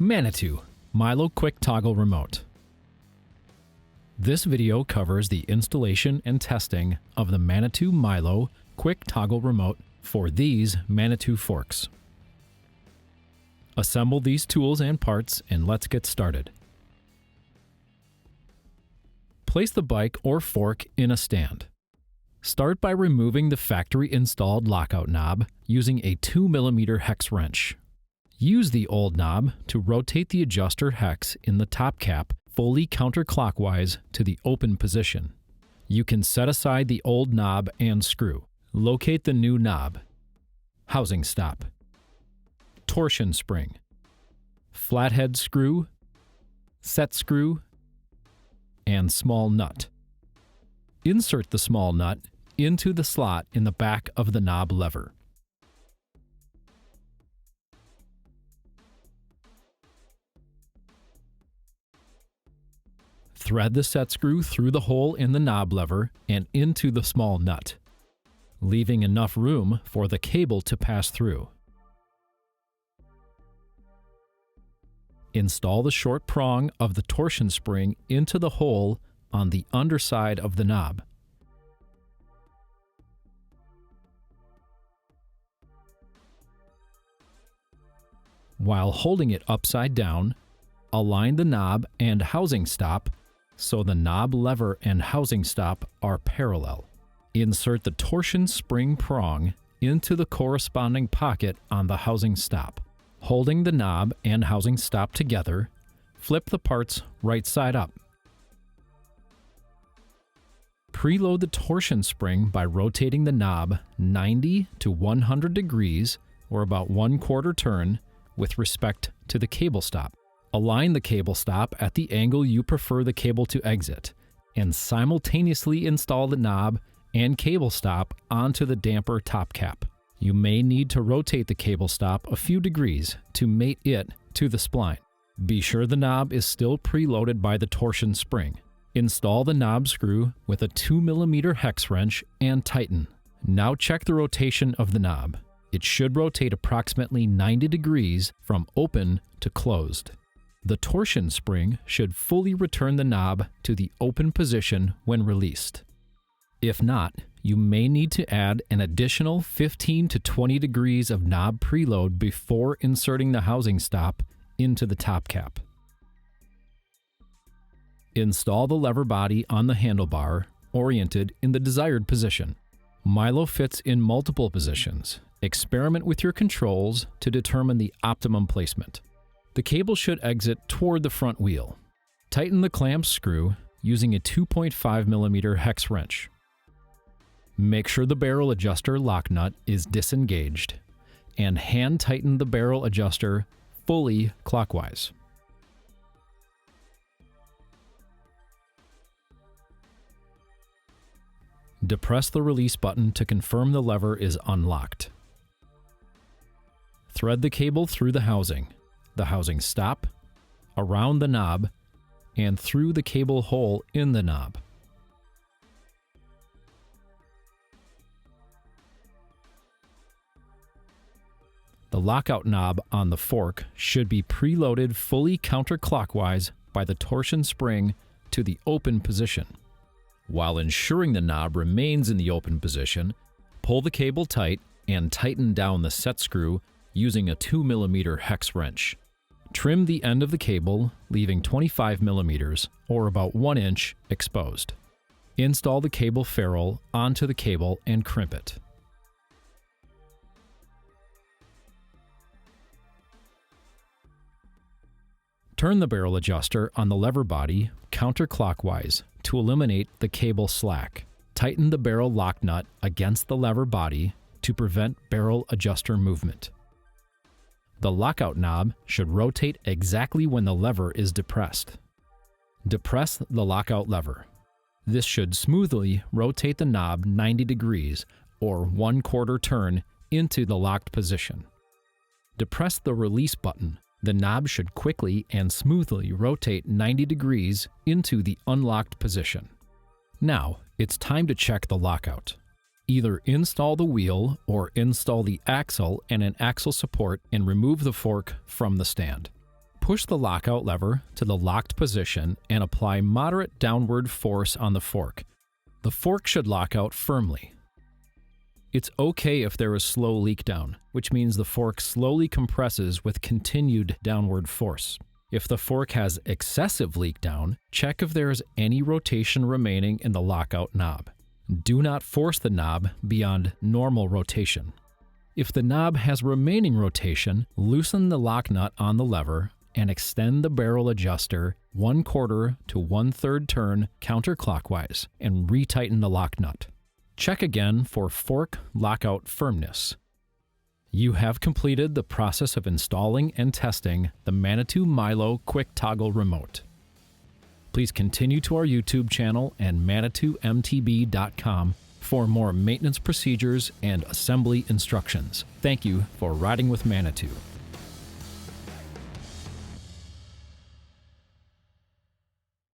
Manitou, Milo Kwik Toggle Remote. This video covers the installation and testing of the Manitou Milo Kwik Toggle Remote for these Manitou forks. Assemble these tools and parts and let's get started. Place the bike or fork in a stand. Start by removing the factory-installed lockout knob using a 2mm hex wrench. Use the old knob to rotate the adjuster hex in the top cap fully counterclockwise to the open position. You can set aside the old knob and screw. Locate the new knob. Housing stop. Torsion spring. Flathead screw. Set screw. And small nut. Insert the small nut into the slot in the back of the knob lever. Thread the set screw through the hole in the knob lever and into the small nut, leaving enough room for the cable to pass through. Install the short prong of the torsion spring into the hole on the underside of the knob. While holding it upside down, align the knob and housing stop so the knob lever and housing stop are parallel. Insert the torsion spring prong into the corresponding pocket on the housing stop. Holding the knob and housing stop together, flip the parts right side up. Preload the torsion spring by rotating the knob 90 to 100 degrees, or about 1/4 turn, with respect to the cable stop. Align the cable stop at the angle you prefer the cable to exit, and simultaneously install the knob and cable stop onto the damper top cap. You may need to rotate the cable stop a few degrees to mate it to the spline. Be sure the knob is still preloaded by the torsion spring. Install the knob screw with a 2mm hex wrench and tighten. Now check the rotation of the knob. It should rotate approximately 90 degrees from open to closed. The torsion spring should fully return the knob to the open position when released. If not, you may need to add an additional 15 to 20 degrees of knob preload before inserting the housing stop into the top cap. Install the lever body on the handlebar, oriented in the desired position. Milo fits in multiple positions. Experiment with your controls to determine the optimum placement. The cable should exit toward the front wheel. Tighten the clamp screw using a 2.5mm hex wrench. Make sure the barrel adjuster lock nut is disengaged, and hand tighten the barrel adjuster fully clockwise. Depress the release button to confirm the lever is unlocked. Thread the cable through the housing stop, around the knob, and through the cable hole in the knob. The lockout knob on the fork should be preloaded fully counterclockwise by the torsion spring to the open position. While ensuring the knob remains in the open position, pull the cable tight and tighten down the set screw using a 2mm hex wrench. Trim the end of the cable, leaving 25mm, or about 1 inch, exposed. Install the cable ferrule onto the cable and crimp it. Turn the barrel adjuster on the lever body counterclockwise to eliminate the cable slack. Tighten the barrel lock nut against the lever body to prevent barrel adjuster movement. The lockout knob should rotate exactly when the lever is depressed. Depress the lockout lever. This should smoothly rotate the knob 90 degrees, or 1/4 turn, into the locked position. Depress the release button. The knob should quickly and smoothly rotate 90 degrees into the unlocked position. Now, it's time to check the lockout. Either install the wheel or install the axle and an axle support and remove the fork from the stand. Push the lockout lever to the locked position and apply moderate downward force on the fork. The fork should lock out firmly. It's okay if there is slow leak down, which means the fork slowly compresses with continued downward force. If the fork has excessive leak down, check if there is any rotation remaining in the lockout knob. Do not force the knob beyond normal rotation. If the knob has remaining rotation, loosen the lock nut on the lever and extend the barrel adjuster 1/4 to 1/3 turn counterclockwise and retighten the lock nut. Check again for fork lockout firmness. You have completed the process of installing and testing the Manitou Milo Kwik Toggle remote. Please continue to our YouTube channel and ManitouMTB.com for more maintenance procedures and assembly instructions. Thank you for riding with Manitou.